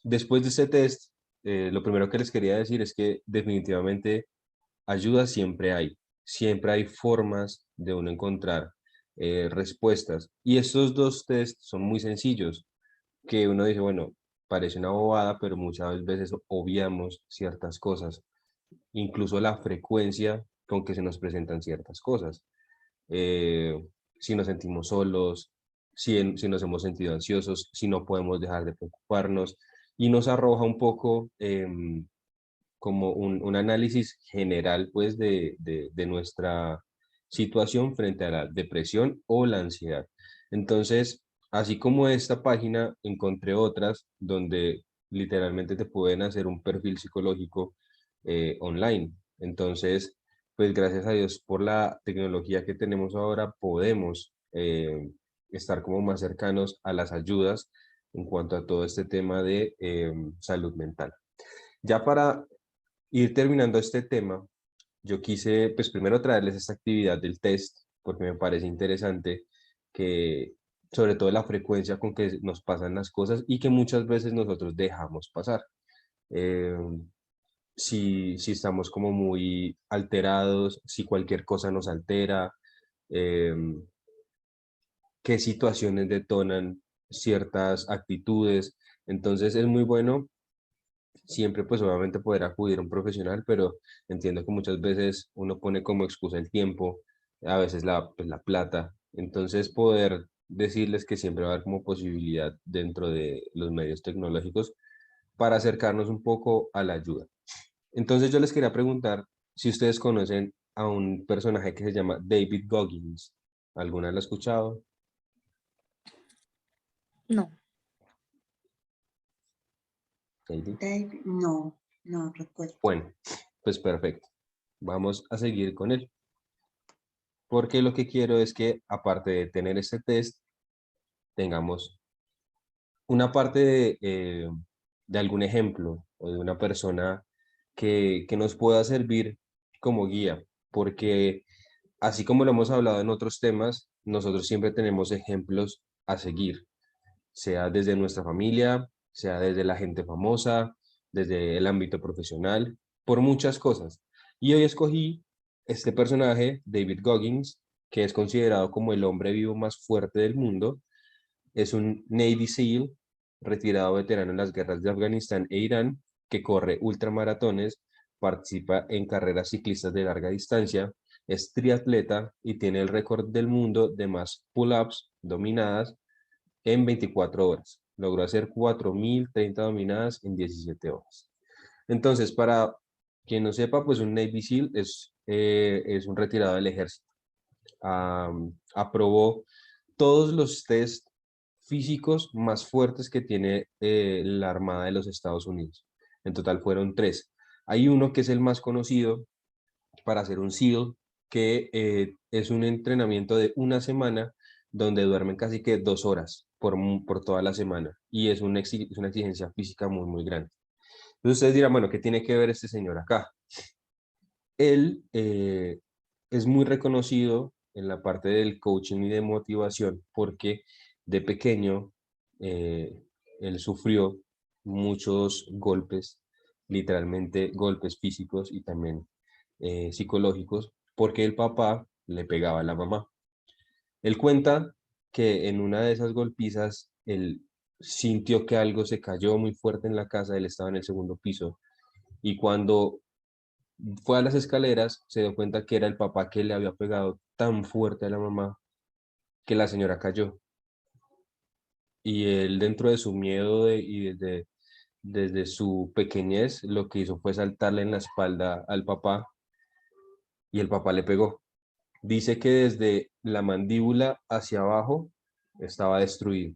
Después de este test, lo primero que les quería decir es que definitivamente ayuda siempre hay formas de uno encontrar respuestas. Y estos dos test son muy sencillos, que uno dice, bueno, parece una bobada, pero muchas veces obviamos ciertas cosas, incluso la frecuencia con que se nos presentan ciertas cosas. Eh, si nos sentimos solos, si nos hemos sentido ansiosos, si no podemos dejar de preocuparnos, y nos arroja un poco como un análisis general pues de nuestra situación frente a la depresión o la ansiedad. Entonces, así como esta página, encontré otras donde literalmente te pueden hacer un perfil psicológico online. Entonces, pues gracias a Dios por la tecnología que tenemos ahora, podemos estar como más cercanos a las ayudas en cuanto a todo este tema de salud mental. Ya para ir terminando este tema, yo quise, pues primero traerles esta actividad del test, porque me parece interesante que, sobre todo la frecuencia con que nos pasan las cosas y que muchas veces nosotros dejamos pasar. Eh, si estamos como muy alterados, si cualquier cosa nos altera, eh, qué situaciones detonan ciertas actitudes. Entonces es muy bueno siempre pues obviamente poder acudir a un profesional, pero entiendo que muchas veces uno pone como excusa el tiempo, a veces pues, la plata, entonces poder decirles que siempre va a haber como posibilidad dentro de los medios tecnológicos para acercarnos un poco a la ayuda. Entonces yo les quería preguntar si ustedes conocen a un personaje que se llama David Goggins. ¿Alguna lo ha escuchado? No. David. David, no, no recuerdo. Bueno, pues perfecto. Vamos a seguir con él. Porque lo que quiero es que, aparte de tener este test, tengamos una parte de algún ejemplo o de una persona que nos pueda servir como guía, porque así como lo hemos hablado en otros temas, nosotros siempre tenemos ejemplos a seguir, sea desde nuestra familia, sea desde la gente famosa, desde el ámbito profesional, por muchas cosas. Y hoy escogí este personaje, David Goggins, que es considerado como el hombre vivo más fuerte del mundo. Es un Navy SEAL, retirado veterano en las guerras de Afganistán e Irán, que corre ultramaratones, participa en carreras ciclistas de larga distancia, es triatleta y tiene el récord del mundo de más pull-ups dominadas en 24 horas. Logró hacer 4.030 dominadas en 17 horas. Entonces, para quien no sepa, pues un Navy SEAL es un retirado del ejército. Aprobó todos los test físicos más fuertes que tiene la Armada de los Estados Unidos. En total fueron tres. Hay uno que es el más conocido para ser un SEAL, que es un entrenamiento de una semana donde duermen casi que 2 horas por toda la semana y es es una exigencia física muy, muy grande. Entonces ustedes dirán, bueno, ¿qué tiene que ver este señor acá? Él es muy reconocido en la parte del coaching y de motivación porque de pequeño eh, él sufrió muchos golpes, literalmente golpes físicos y también psicológicos, porque el papá le pegaba a la mamá. Él cuenta que en una de esas golpizas él sintió que algo se cayó muy fuerte en la casa, él estaba en el segundo piso, y cuando fue a las escaleras, se dio cuenta que era el papá que le había pegado tan fuerte a la mamá que la señora cayó. Y él, dentro de su miedo desde su pequeñez, lo que hizo fue saltarle en la espalda al papá y el papá le pegó. Dice que desde la mandíbula hacia abajo estaba destruido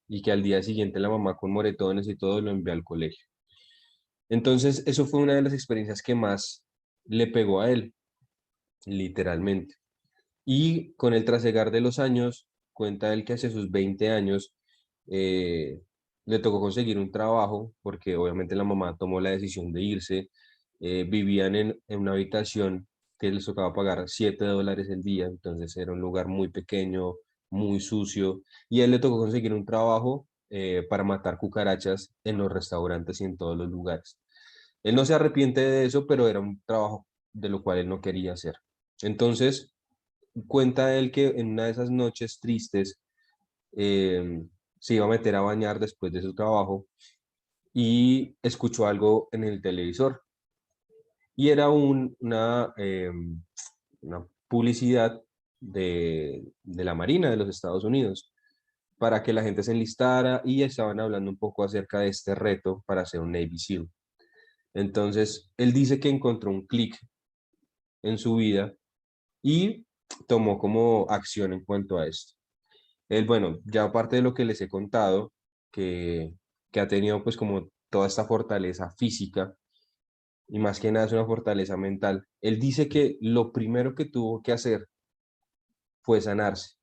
y que al día siguiente la mamá con moretones y todo lo envió al colegio. Entonces, eso fue una de las experiencias que más le pegó a él, literalmente. Y con el trasegar de los años, cuenta él que hace sus 20 años eh, le tocó conseguir un trabajo porque obviamente la mamá tomó la decisión de irse. Vivían en una habitación que les tocaba pagar $7 el día, entonces era un lugar muy pequeño, muy sucio, y a él le tocó conseguir un trabajo para matar cucarachas en los restaurantes y en todos los lugares. Él no se arrepiente de eso, pero era un trabajo de lo cual él no quería hacer. Entonces, cuenta él que en una de esas noches tristes se iba a meter a bañar después de su trabajo y escuchó algo en el televisor. Y era una publicidad de la Marina de los Estados Unidos para que la gente se enlistara y estaban hablando un poco acerca de este reto para ser un Navy SEAL. Entonces, él dice que encontró un clic en su vida y tomó como acción en cuanto a esto. Él, bueno, ya aparte de lo que les he contado, que, que ha tenido pues como toda esta fortaleza física y más que nada es una fortaleza mental, él dice que lo primero que tuvo que hacer fue sanarse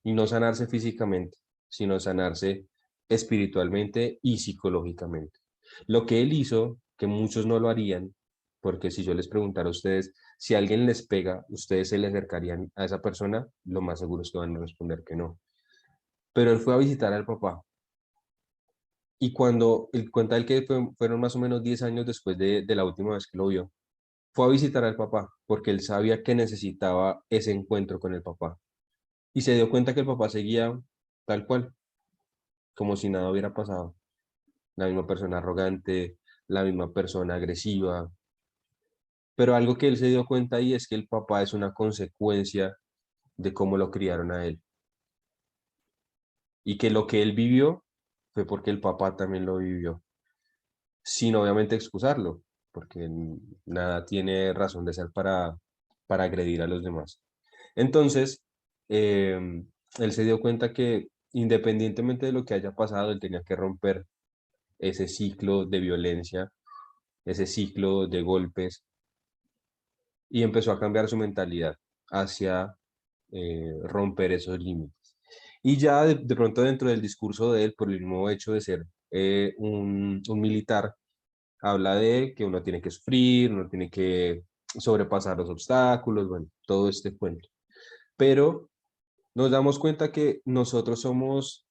y no sanarse físicamente, sino sanarse espiritualmente y psicológicamente. Lo que él hizo, que muchos no lo harían, porque si yo les preguntara a ustedes, si alguien les pega, ¿ustedes se le acercarían a esa persona? Lo más seguro es que van a responder que no. Pero él fue a visitar al papá. Y cuando él cuenta él que fueron más o menos 10 años después de la última vez que lo vio, fue a visitar al papá porque él sabía que necesitaba ese encuentro con el papá. Y se dio cuenta que el papá seguía tal cual, como si nada hubiera pasado. La misma persona arrogante, la misma persona agresiva. Pero algo que él se dio cuenta ahí es que el papá es una consecuencia de cómo lo criaron a él. Y que lo que él vivió fue porque el papá también lo vivió. Sin obviamente excusarlo, porque nada tiene razón de ser para agredir a los demás. Entonces, él se dio cuenta que independientemente de lo que haya pasado, él tenía que romper ese ciclo de violencia, ese ciclo de golpes, y empezó a cambiar su mentalidad hacia romper esos límites. Y ya de pronto dentro del discurso de él, por el mismo hecho de ser un militar, habla de que uno tiene que sufrir, uno tiene que sobrepasar los obstáculos, bueno, todo este cuento. Pero nos damos cuenta que nosotros somos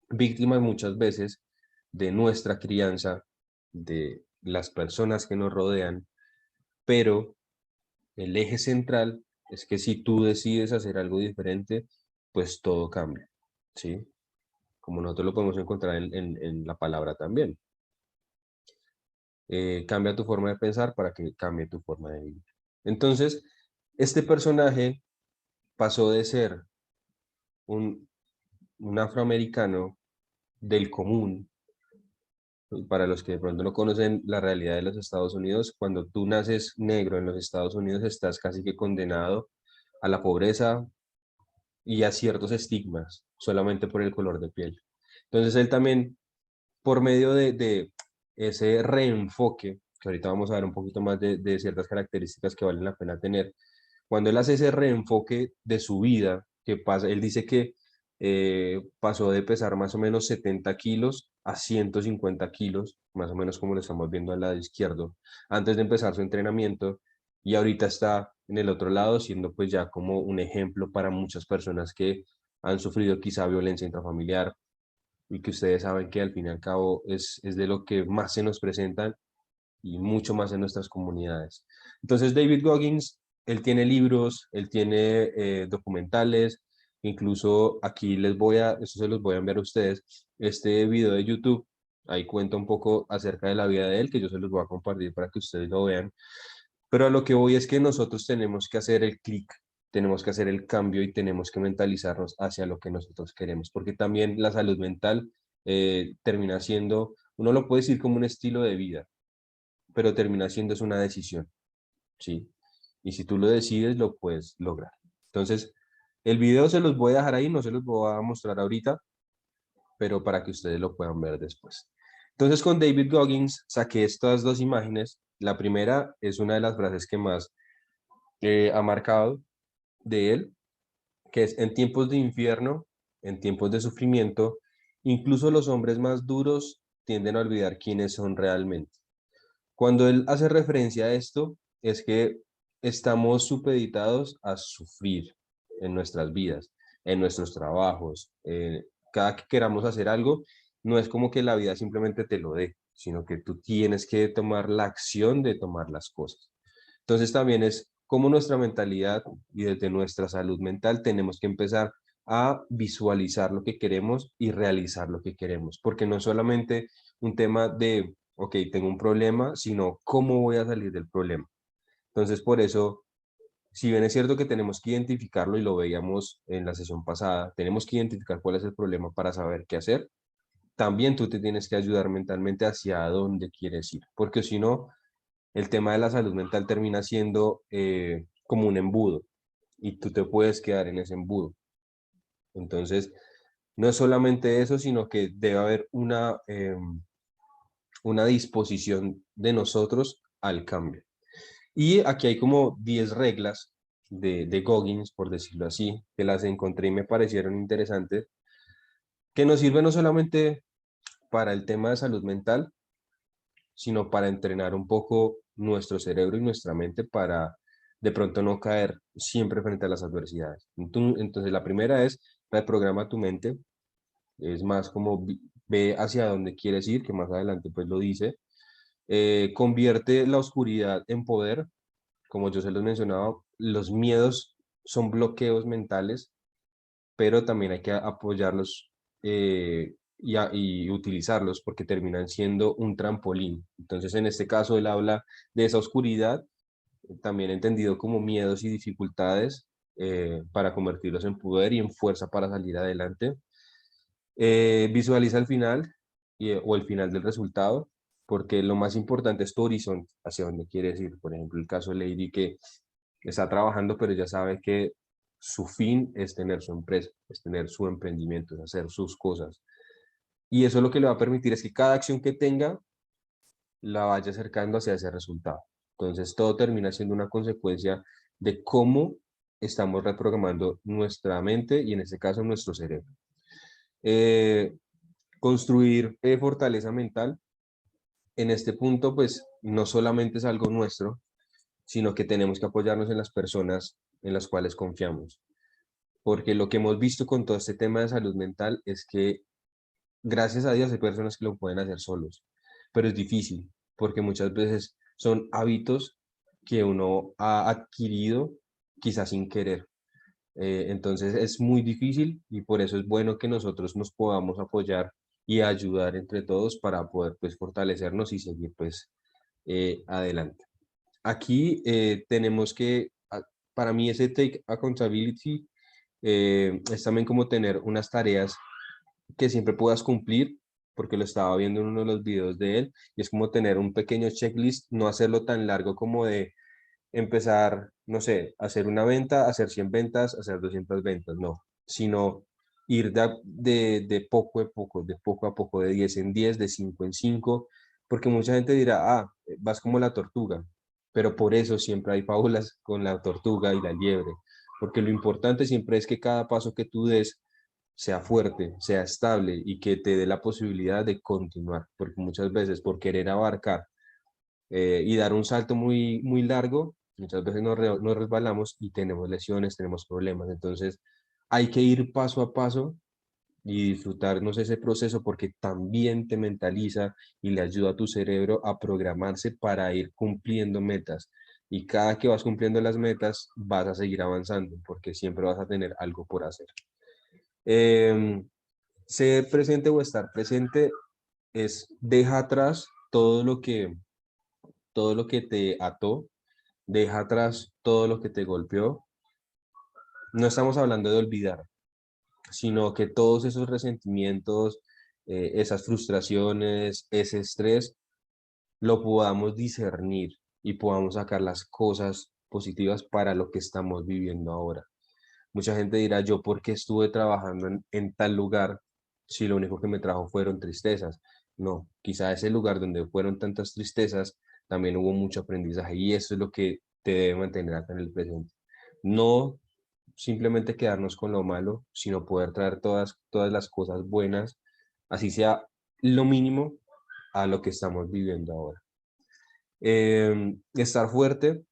víctimas muchas veces de nuestra crianza, de las personas que nos rodean, pero el eje central es que si tú decides hacer algo diferente, pues todo cambia, ¿sí? Como nosotros lo podemos encontrar en la palabra también. Cambia tu forma de pensar para que cambie tu forma de vivir. Entonces, este personaje pasó de ser un, un afroamericano del común. Para los que de pronto no conocen la realidad de los Estados Unidos, cuando tú naces negro en los Estados Unidos estás casi que condenado a la pobreza y a ciertos estigmas solamente por el color de piel. Entonces él también, por medio de ese reenfoque, que ahorita vamos a ver un poquito más de ciertas características que valen la pena tener, cuando él hace ese reenfoque de su vida, que pasa, él dice que pasó de pesar más o menos 70 kilos a 150 kilos, más o menos como lo estamos viendo al lado izquierdo, antes de empezar su entrenamiento, y ahorita está en el otro lado, siendo pues ya como un ejemplo para muchas personas que han sufrido quizá violencia intrafamiliar, y que ustedes saben que al fin y al cabo es de lo que más se nos presentan y mucho más en nuestras comunidades. Entonces David Goggins, él tiene libros, él tiene documentales, incluso aquí eso se los voy a enviar a ustedes, este video de YouTube, ahí cuenta un poco acerca de la vida de él, que yo se los voy a compartir para que ustedes lo vean, pero a lo que voy es que nosotros tenemos que hacer el clic, tenemos que hacer el cambio y tenemos que mentalizarnos hacia lo que nosotros queremos, porque también la salud mental termina siendo, uno lo puede decir como un estilo de vida, pero termina siendo es una decisión, ¿sí? Y si tú lo decides, lo puedes lograr. Entonces, el video se los voy a dejar ahí, no se los voy a mostrar ahorita, pero para que ustedes lo puedan ver después. Entonces, con David Goggins saqué estas dos imágenes. La primera es una de las frases que más ha marcado de él, que es: en tiempos de infierno, en tiempos de sufrimiento, incluso los hombres más duros tienden a olvidar quiénes son realmente. Cuando él hace referencia a esto, es que estamos supeditados a sufrir en nuestras vidas, en nuestros trabajos, cada que queramos hacer algo, no es como que la vida simplemente te lo dé, sino que tú tienes que tomar la acción de tomar las cosas. Entonces también es como nuestra mentalidad y desde nuestra salud mental tenemos que empezar a visualizar lo que queremos y realizar lo que queremos, porque no es solamente un tema de, ok, tengo un problema, sino cómo voy a salir del problema. Entonces, por eso, si bien es cierto que tenemos que identificarlo y lo veíamos en la sesión pasada, tenemos que identificar cuál es el problema para saber qué hacer, también tú te tienes que ayudar mentalmente hacia dónde quieres ir, porque si no, el tema de la salud mental termina siendo como un embudo y tú te puedes quedar en ese embudo. Entonces, no es solamente eso, sino que debe haber una disposición de nosotros al cambio. Y aquí hay como 10 reglas de Goggins, por decirlo así, que las encontré y me parecieron interesantes, que nos sirven no solamente para el tema de salud mental, sino para entrenar un poco nuestro cerebro y nuestra mente para de pronto no caer siempre frente a las adversidades. Entonces, la primera es reprograma tu mente, es más como ve hacia dónde quieres ir, que más adelante pues lo dice. Convierte la oscuridad en poder, como yo se los mencionaba, los miedos son bloqueos mentales, pero también hay que apoyarlos y utilizarlos porque terminan siendo un trampolín. Entonces, en este caso, él habla de esa oscuridad, también entendido como miedos y dificultades, para convertirlos en poder y en fuerza para salir adelante. Visualiza el final o el final del resultado, porque lo más importante es tu horizonte, hacia dónde quieres ir. Por ejemplo, el caso de Lady, que está trabajando, pero ya sabe que su fin es tener su empresa, es tener su emprendimiento, es hacer sus cosas. Y eso lo que le va a permitir es que cada acción que tenga la vaya acercando hacia ese resultado. Entonces, todo termina siendo una consecuencia de cómo estamos reprogramando nuestra mente y en este caso nuestro cerebro. Eh, construir fortaleza mental. En este punto, pues no solamente es algo nuestro, sino que tenemos que apoyarnos en las personas en las cuales confiamos. Porque lo que hemos visto con todo este tema de salud mental es que, gracias a Dios, hay personas que lo pueden hacer solos, pero es difícil, porque muchas veces son hábitos que uno ha adquirido quizás sin querer. Entonces es muy difícil y por eso es bueno que nosotros nos podamos apoyar y ayudar entre todos para poder pues fortalecernos y seguir pues adelante. Aquí tenemos que, para mí ese take accountability es también como tener unas tareas que siempre puedas cumplir, porque lo estaba viendo en uno de los videos de él, y es como tener un pequeño checklist, no hacerlo tan largo como de empezar, no sé, hacer una venta, hacer 100 ventas, hacer 200 ventas, no, sino ir de poco a poco, de poco a poco, de 10 en 10, de 5 en 5, porque mucha gente dirá, vas como la tortuga, pero por eso siempre hay fábulas con la tortuga y la liebre, porque lo importante siempre es que cada paso que tú des sea fuerte, sea estable y que te dé la posibilidad de continuar, porque muchas veces por querer abarcar y dar un salto muy largo, muchas veces nos resbalamos y tenemos lesiones, tenemos problemas. Entonces, hay que ir paso a paso y disfrutarnos ese proceso porque también te mentaliza y le ayuda a tu cerebro a programarse para ir cumpliendo metas. Y cada que vas cumpliendo las metas, vas a seguir avanzando porque siempre vas a tener algo por hacer. Em, Ser presente o estar presente es deja atrás todo lo que te ató, deja atrás todo lo que te golpeó. No estamos hablando de olvidar, sino que todos esos resentimientos, esas frustraciones, ese estrés, lo podamos discernir y podamos sacar las cosas positivas para lo que estamos viviendo ahora. Mucha gente dirá, yo por qué estuve trabajando en tal lugar si lo único que me trajo fueron tristezas. No, quizá ese lugar donde fueron tantas tristezas, también hubo mucho aprendizaje y eso es lo que te debe mantener acá en el presente. No simplemente quedarnos con lo malo, sino poder traer todas las cosas buenas, así sea lo mínimo a lo que estamos viviendo ahora. Estar fuerte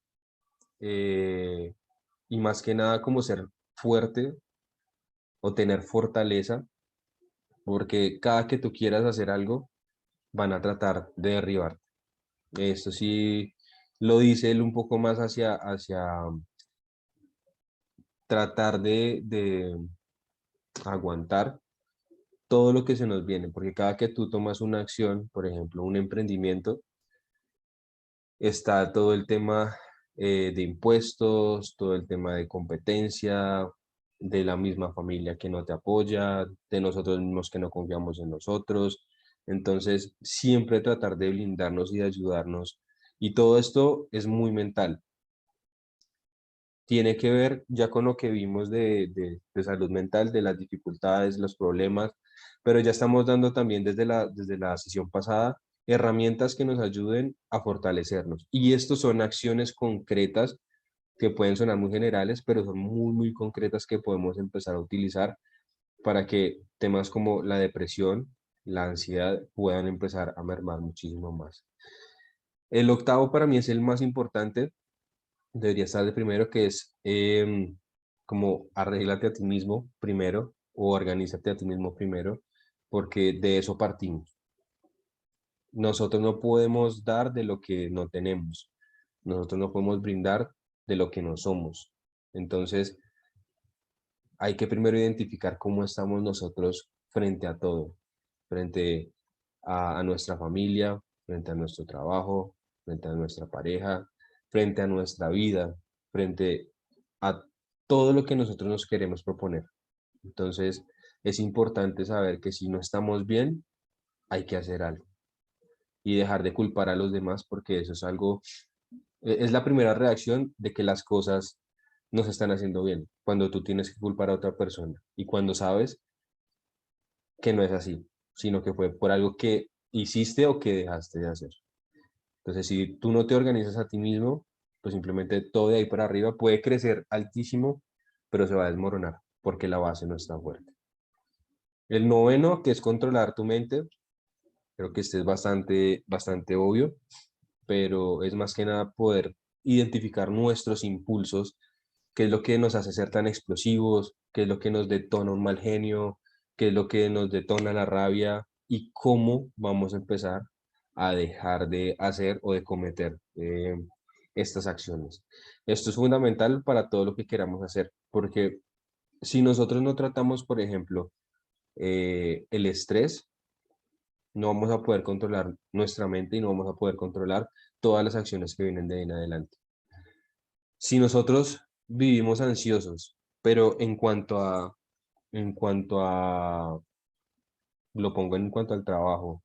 y más que nada como ser fuerte o tener fortaleza porque cada que tú quieras hacer algo, van a tratar de derribar. Esto sí lo dice él un poco más hacia tratar de aguantar todo lo que se nos viene, porque cada que tú tomas una acción, por ejemplo, un emprendimiento, está todo el tema de impuestos, todo el tema de competencia, de la misma familia que no te apoya, de nosotros mismos que no confiamos en nosotros. Entonces, siempre tratar de blindarnos y de ayudarnos. Y todo esto es muy mental. Tiene que ver ya con lo que vimos de salud mental, de las dificultades, los problemas, pero ya estamos dando también desde la sesión pasada herramientas que nos ayuden a fortalecernos. Y estos son acciones concretas que pueden sonar muy generales, pero son muy, muy concretas que podemos empezar a utilizar para que temas como la depresión, la ansiedad puedan empezar a mermar muchísimo más. El octavo para mí es el más importante, debería estar de primero, que es como arréglate a ti mismo primero o organízate a ti mismo primero, porque de eso partimos. Nosotros no podemos dar de lo que no tenemos. Nosotros no podemos brindar de lo que no somos. Entonces, hay que primero identificar cómo estamos nosotros frente a todo, frente a nuestra familia, frente a nuestro trabajo, frente a nuestra pareja, frente a nuestra vida, frente a todo lo que nosotros nos queremos proponer. Entonces, es importante saber que si no estamos bien, hay que hacer algo y dejar de culpar a los demás porque eso es algo, es la primera reacción de que las cosas no se están haciendo bien, cuando tú tienes que culpar a otra persona y cuando sabes que no es así, sino que fue por algo que hiciste o que dejaste de hacer. Entonces, si tú no te organizas a ti mismo, pues simplemente todo de ahí para arriba puede crecer altísimo, pero se va a desmoronar porque la base no está fuerte. El noveno, que es controlar tu mente, creo que este es bastante obvio, pero es más que nada poder identificar nuestros impulsos, qué es lo que nos hace ser tan explosivos, qué es lo que nos detona un mal genio, qué es lo que nos detona la rabia y cómo vamos a empezar a dejar de hacer o de cometer estas acciones. Esto es fundamental para todo lo que queramos hacer, porque si nosotros no tratamos, por ejemplo, el estrés, no vamos a poder controlar nuestra mente y no vamos a poder controlar todas las acciones que vienen de ahí en adelante. Si nosotros vivimos ansiosos, pero en cuanto a, lo pongo en cuanto al trabajo,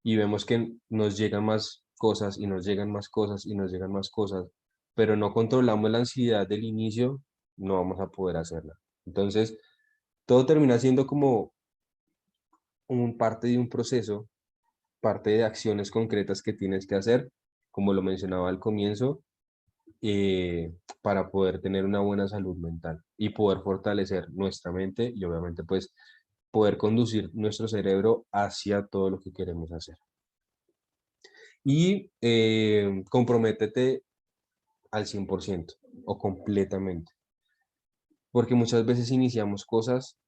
y vemos que nos llegan más cosas y nos llegan más cosas y nos llegan más cosas, pero no controlamos la ansiedad del inicio, no vamos a poder hacerla. Entonces, todo termina siendo como un parte de un proceso, parte de acciones concretas que tienes que hacer, como lo mencionaba al comienzo, para poder tener una buena salud mental y poder fortalecer nuestra mente y obviamente pues poder conducir nuestro cerebro hacia todo lo que queremos hacer. Y comprométete al 100% o completamente, porque muchas veces iniciamos cosas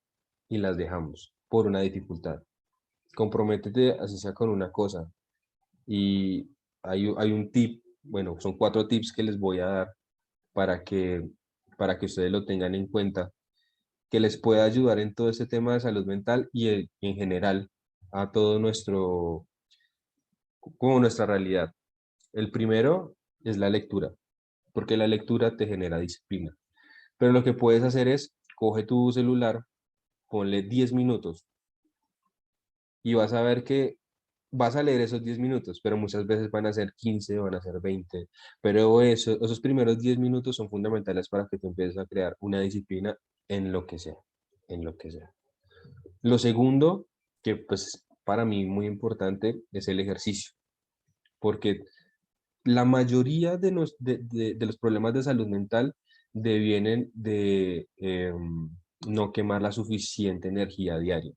y las dejamos por una dificultad. Comprométete así sea con una cosa. Y hay un tip, bueno, son 4 tips que les voy a dar para que, para que ustedes lo tengan en cuenta, que les pueda ayudar en todo este tema de salud mental y en general a todo como nuestra realidad. El primero es la lectura, porque la lectura te genera disciplina. Pero lo que puedes hacer es, coge tu celular, ponle 10 minutos y vas a ver que vas a leer esos 10 minutos, pero muchas veces van a ser 15, van a ser 20, pero esos primeros 10 minutos son fundamentales para que tú empieces a crear una disciplina en lo que sea, en lo que sea. Lo segundo, que pues para mí muy importante, es el ejercicio, porque la mayoría de los problemas de salud mental devienen de no quemar la suficiente energía diaria.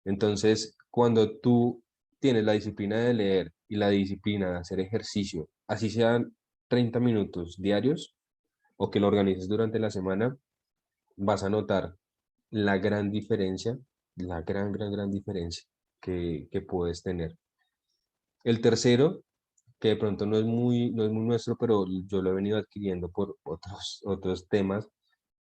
Entonces, cuando tú tienes la disciplina de leer y la disciplina de hacer ejercicio, así sean 30 minutos diarios o que lo organices durante la semana, vas a notar la gran diferencia la gran, gran, gran diferencia que puedes tener. El tercero, que de pronto no es muy nuestro, pero yo lo he venido adquiriendo por otros temas,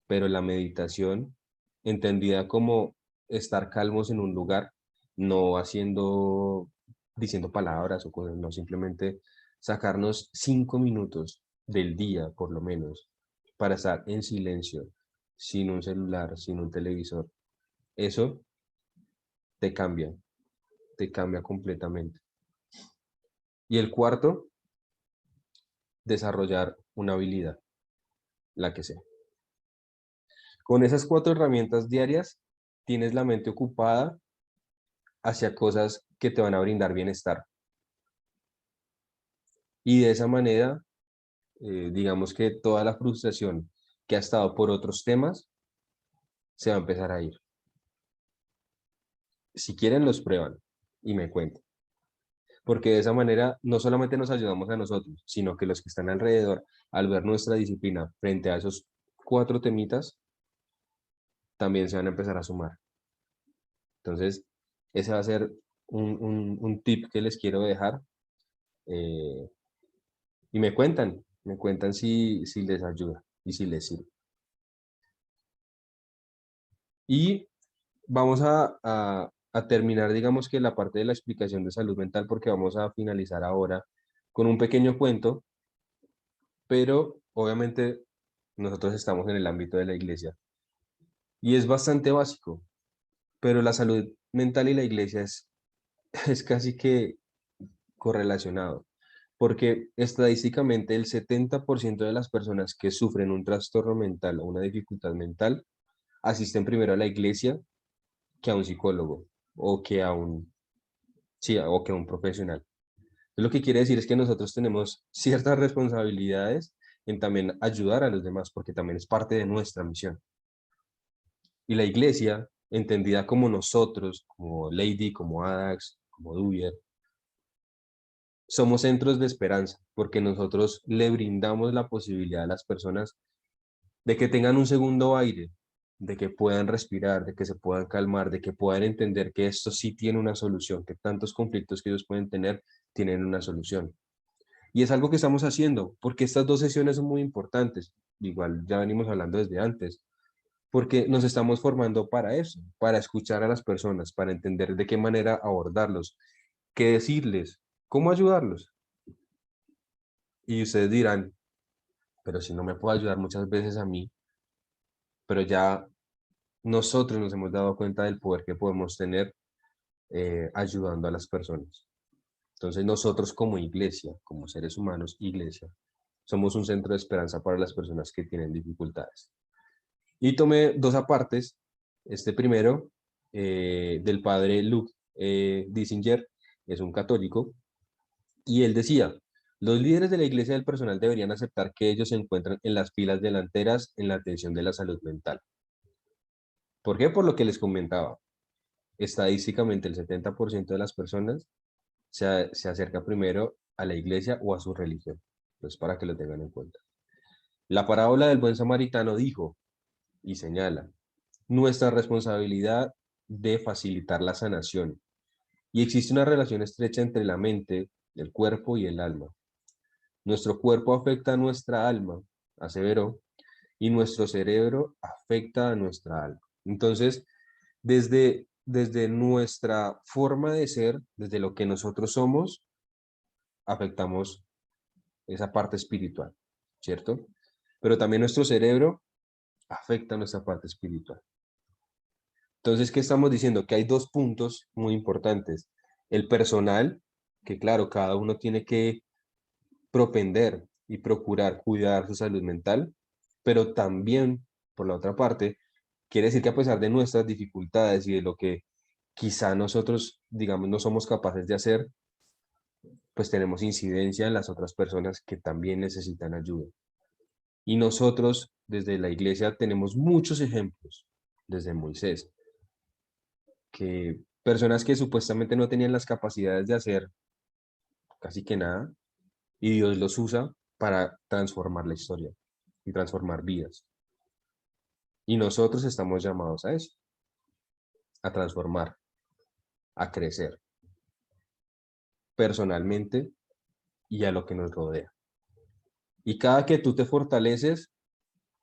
pero la meditación, entendida como estar calmos en un lugar, no diciendo palabras o cosas, no, simplemente sacarnos 5 minutos del día, por lo menos, para estar en silencio, sin un celular, sin un televisor. Eso te cambia completamente. Y el cuarto, desarrollar una habilidad, la que sea. Con esas 4 herramientas diarias, tienes la mente ocupada hacia cosas que te van a brindar bienestar. Y de esa manera, digamos que toda la frustración que ha estado por otros temas se va a empezar a ir. Si quieren, los prueban y me cuentan. Porque de esa manera no solamente nos ayudamos a nosotros, sino que los que están alrededor, al ver nuestra disciplina frente a esos 4 temitas, también se van a empezar a sumar. Entonces, ese va a ser un tip que les quiero dejar. eh, y me cuentan si les ayuda y si les sirve. Y vamos a terminar, digamos que la parte de la explicación de salud mental, porque vamos a finalizar ahora con un pequeño cuento, pero obviamente nosotros estamos en el ámbito de la iglesia y es bastante básico, pero la salud mental y la iglesia es casi que correlacionado, porque estadísticamente el 70% de las personas que sufren un trastorno mental o una dificultad mental asisten primero a la iglesia que a un psicólogo o que a sí, o que a un profesional. Lo que quiere decir es que nosotros tenemos ciertas responsabilidades en también ayudar a los demás, porque también es parte de nuestra misión. Y la iglesia, entendida como nosotros, como Lady, como Adax, como Dubier, somos centros de esperanza, porque nosotros le brindamos la posibilidad a las personas de que tengan un segundo aire, de que puedan respirar, de que se puedan calmar, de que puedan entender que esto sí tiene una solución, que tantos conflictos que ellos pueden tener tienen una solución. Y es algo que estamos haciendo, porque estas 2 sesiones son muy importantes. Igual ya venimos hablando desde antes, porque nos estamos formando para eso, para escuchar a las personas, para entender de qué manera abordarlos, qué decirles, cómo ayudarlos. Y ustedes dirán, pero si no me puedo ayudar muchas veces a mí, pero ya nosotros nos hemos dado cuenta del poder que podemos tener ayudando a las personas. Entonces nosotros como iglesia, como seres humanos, iglesia, somos un centro de esperanza para las personas que tienen dificultades. Y tomé 2 apartes. Este primero, del padre Luke Dissinger, es un católico, y él decía, los líderes de la iglesia y del personal deberían aceptar que ellos se encuentran en las filas delanteras en la atención de la salud mental. ¿Por qué? Por lo que les comentaba. Estadísticamente, el 70% de las personas se acerca primero a la iglesia o a su religión. Entonces, para que lo tengan en cuenta. La parábola del buen samaritano dijo y señala nuestra responsabilidad de facilitar la sanación. Y existe una relación estrecha entre la mente, el cuerpo y el alma. Nuestro cuerpo afecta a nuestra alma, aseveró, y nuestro cerebro afecta a nuestra alma. Entonces, desde nuestra forma de ser, desde lo que nosotros somos, afectamos esa parte espiritual, ¿cierto? Pero también nuestro cerebro afecta nuestra parte espiritual. Entonces, ¿qué estamos diciendo? Que hay 2 puntos muy importantes. El personal, que claro, cada uno tiene que propender y procurar cuidar su salud mental, pero también, por la otra parte, quiere decir que a pesar de nuestras dificultades y de lo que quizá nosotros, digamos, no somos capaces de hacer, pues tenemos incidencia en las otras personas que también necesitan ayuda. Y nosotros, desde la iglesia, tenemos muchos ejemplos, desde Moisés, que personas que supuestamente no tenían las capacidades de hacer casi que nada, y Dios los usa para transformar la historia y transformar vidas. Y nosotros estamos llamados a eso. a transformar, a crecer personalmente y a lo que nos rodea. Y cada que tú te fortaleces,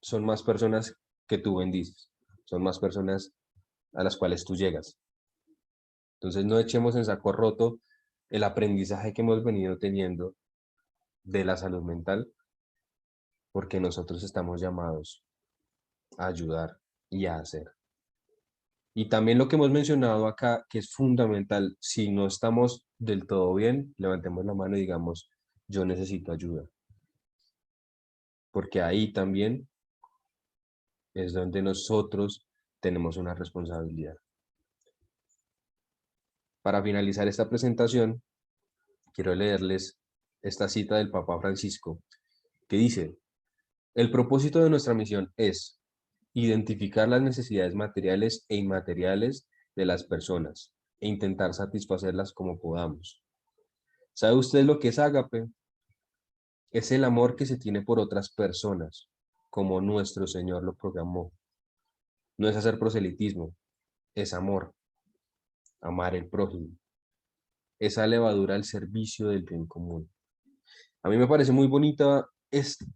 son más personas que tú bendices, son más personas a las cuales tú llegas. Entonces no echemos en saco roto el aprendizaje que hemos venido teniendo de la salud mental, porque nosotros estamos llamados a ayudar y a hacer. Y también lo que hemos mencionado acá, que es fundamental, si no estamos del todo bien, levantemos la mano y digamos, yo necesito ayuda. Porque ahí también es donde nosotros tenemos una responsabilidad. Para finalizar esta presentación, quiero leerles esta cita del Papa Francisco, que dice, el propósito de nuestra misión es identificar las necesidades materiales e inmateriales de las personas e intentar satisfacerlas como podamos. ¿Sabe usted lo que es ágape? Es el amor que se tiene por otras personas, como nuestro Señor lo programó. No es hacer proselitismo, es amor, amar el prójimo, esa levadura al servicio del bien común. A mí me parece muy bonita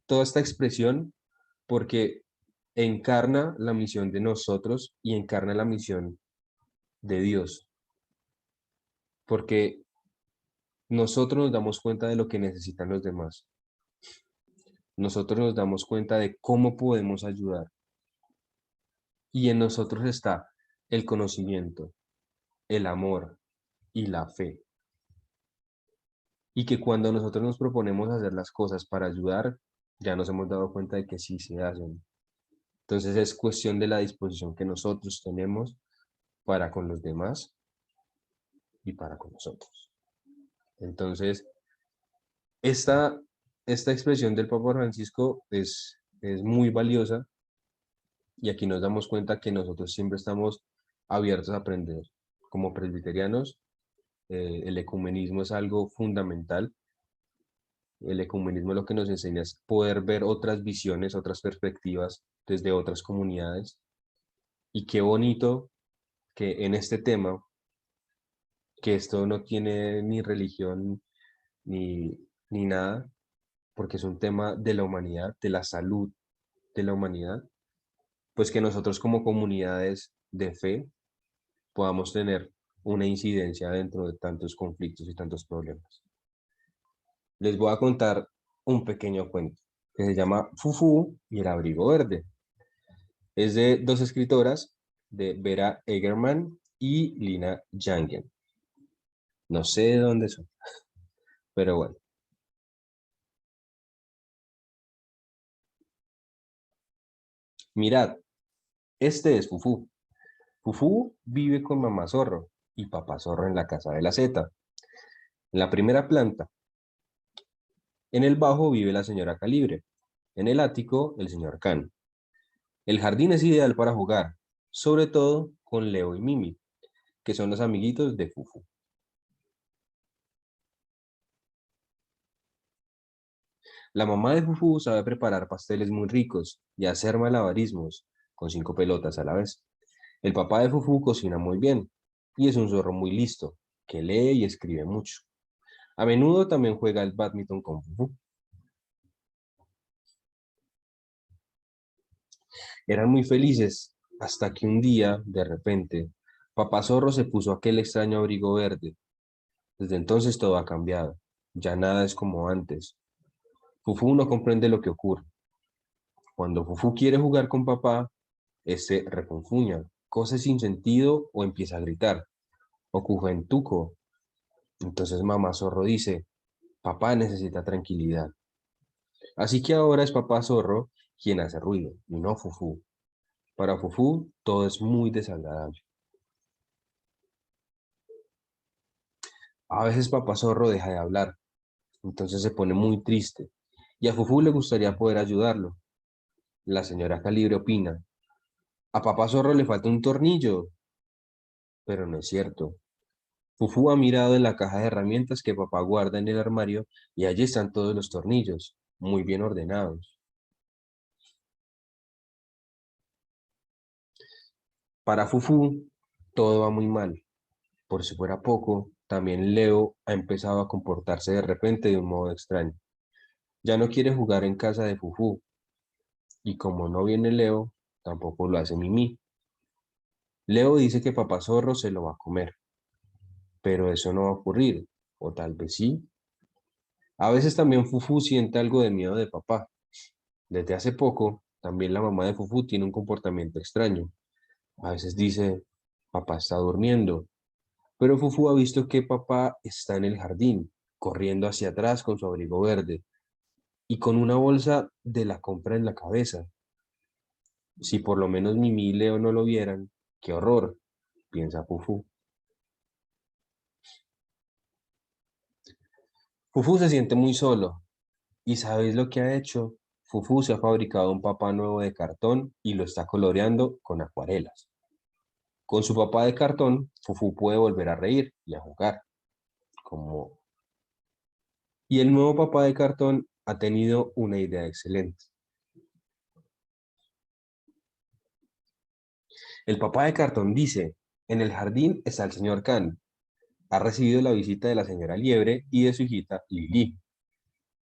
toda esta expresión porque encarna la misión de nosotros y encarna la misión de Dios. Porque nosotros nos damos cuenta de lo que necesitan los demás. Nosotros nos damos cuenta de cómo podemos ayudar. Y en nosotros está el conocimiento, el amor y la fe. Y que cuando nosotros nos proponemos hacer las cosas para ayudar, ya nos hemos dado cuenta de que sí se hacen. Entonces es cuestión de la disposición que nosotros tenemos para con los demás y para con nosotros. Entonces, esta, esta expresión del Papa Francisco es muy valiosa y aquí nos damos cuenta que nosotros siempre estamos abiertos a aprender. Como presbiterianos, el ecumenismo es algo fundamental. El ecumenismo lo que nos enseña es poder ver otras visiones, otras perspectivas desde otras comunidades. Y qué bonito que en este tema, que esto no tiene ni religión ni nada, porque es un tema de la humanidad, de la salud de la humanidad, pues que nosotros como comunidades de fe podamos tener una incidencia dentro de tantos conflictos y tantos problemas. Les voy a contar un pequeño cuento que se llama Fufu y el abrigo verde. Es de dos escritoras, de Vera Egerman y Lina Jangen. No sé de dónde son, pero bueno. Mirad, este es Fufu. Fufu vive con mamá zorro y papá zorro en la casa de la Z. En la primera planta, en el bajo vive la señora Calibre. En el ático, el señor Can. El jardín es ideal para jugar, sobre todo con Leo y Mimi, que son los amiguitos de Fufu. La mamá de Fufu sabe preparar pasteles muy ricos y hacer malabarismos con 5 pelotas a la vez. El papá de Fufu cocina muy bien y es un zorro muy listo, que lee y escribe mucho. A menudo también juega el bádminton con Fufu. Eran muy felices hasta que un día, de repente, papá zorro se puso aquel extraño abrigo verde. Desde entonces todo ha cambiado. Ya nada es como antes. Fufu no comprende lo que ocurre. Cuando Fufu quiere jugar con papá, este refunfuña, cose sin sentido o empieza a gritar. O cujentuco. Entonces mamá zorro dice, papá necesita tranquilidad. Así que ahora es papá zorro quien hace ruido y no Fufu. Para Fufu todo es muy desagradable. A veces papá zorro deja de hablar, entonces se pone muy triste y a Fufu le gustaría poder ayudarlo. La señora Calibre opina, a papá zorro le falta un tornillo, pero no es cierto. Fufu ha mirado en la caja de herramientas que papá guarda en el armario y allí están todos los tornillos, muy bien ordenados. Para Fufu, Todo va muy mal. Por si fuera poco, también Leo ha empezado a comportarse de repente de un modo extraño. Ya no quiere jugar en casa de Fufú, y como no viene Leo, tampoco lo hace Mimi. Leo dice que papá zorro se lo va a comer, pero eso no va a ocurrir, o tal vez sí. A veces también Fufú siente algo de miedo de papá. Desde hace poco, también la mamá de Fufú tiene un comportamiento extraño. A veces dice, papá está durmiendo, pero Fufú ha visto que papá está en el jardín, corriendo hacia atrás con su abrigo verde y con una bolsa de la compra en la cabeza. Si por lo menos Mimi y Leo no lo vieran, qué horror, piensa Fufú. Fufú se siente muy solo. ¿Y sabéis lo que ha hecho? Fufú se ha fabricado un papá nuevo de cartón y lo está coloreando con acuarelas. Con su papá de cartón, Fufú puede volver a reír y a jugar. Como... Y el nuevo papá de cartón ha tenido una idea excelente. El papá de cartón dice, en el jardín está el señor Can. Ha recibido la visita de la señora Liebre y de su hijita Lili.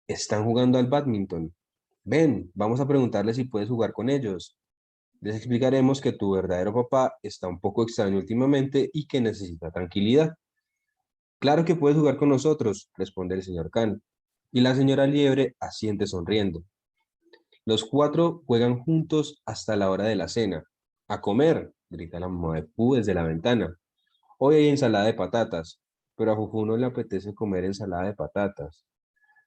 Están jugando al bádminton. Ven, vamos a preguntarle si puedes jugar con ellos. Les explicaremos que tu verdadero papá está un poco extraño últimamente y que necesita tranquilidad. Claro que puedes jugar con nosotros, responde el señor Can. Y la señora Liebre asiente sonriendo. Los cuatro juegan juntos hasta la hora de la cena. ¡A comer!, grita la mamá de Pú desde la ventana. Hoy hay ensalada de patatas, pero a Fufú no le apetece comer ensalada de patatas.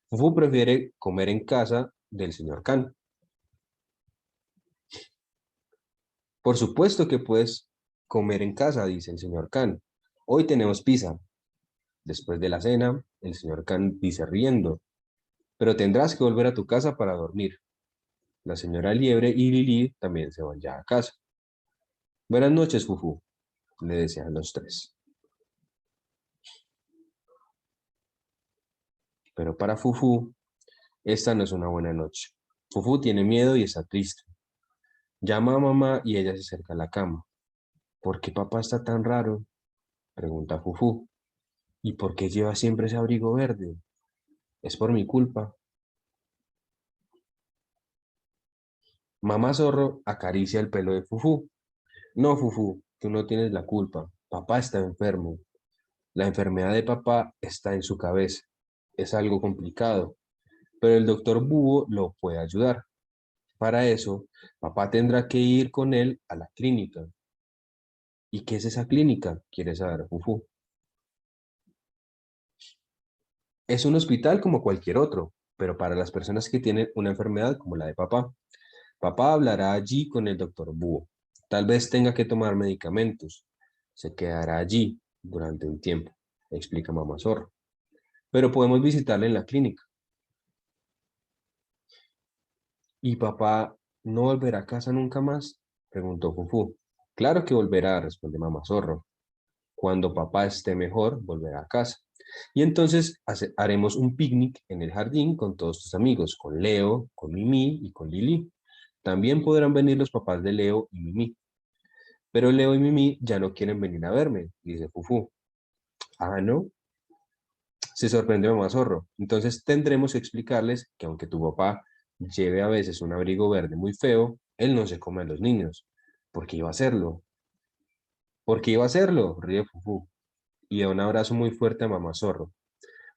Fufú prefiere comer en casa del señor Can. Por supuesto que puedes comer en casa, dice el señor Can. Hoy tenemos pizza. Después de la cena, el señor Can dice riendo, pero tendrás que volver a tu casa para dormir. La señora Liebre y Lili también se van ya a casa. Buenas noches, Fufú, le desean los tres. Pero para Fufú, esta no es una buena noche. Fufú tiene miedo y está triste. Llama a mamá y ella se acerca a la cama. ¿Por qué papá está tan raro?, pregunta Fufú. ¿Y por qué lleva siempre ese abrigo verde? Es por mi culpa. Mamá zorro acaricia el pelo de Fufú. No, Fufú, tú no tienes la culpa. Papá está enfermo. La enfermedad de papá está en su cabeza. Es algo complicado, pero el doctor Búho lo puede ayudar. Para eso, papá tendrá que ir con él a la clínica. ¿Y qué es esa clínica?, quiere saber Fufú. Es un hospital como cualquier otro, pero para las personas que tienen una enfermedad como la de papá. Papá hablará allí con el doctor Búho. Tal vez tenga que tomar medicamentos. Se quedará allí durante un tiempo, explica mamá zorro. Pero podemos visitarle en la clínica. ¿Y papá no volverá a casa nunca más?, preguntó Fufú. Claro que volverá, responde mamá zorro. Cuando papá esté mejor, volverá a casa. Y entonces haremos un picnic en el jardín con todos tus amigos, con Leo, con Mimi y con Lili. También podrán venir los papás de Leo y Mimi. Pero Leo y Mimi ya no quieren venir a verme, dice Fufú. Ah, ¿no? Se sorprende mamá zorro. Entonces tendremos que explicarles que aunque tu papá lleve a veces un abrigo verde muy feo, él no se come a los niños. ¿Por qué iba a hacerlo? ¿Por qué iba a hacerlo?, ríe Fufú. Y da un abrazo muy fuerte a mamá zorro.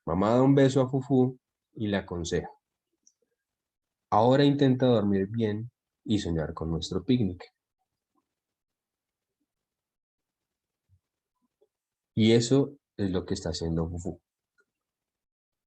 Mamá da un beso a Fufú y le aconseja. Ahora intenta dormir bien y soñar con nuestro picnic. Y eso es lo que está haciendo Fufú.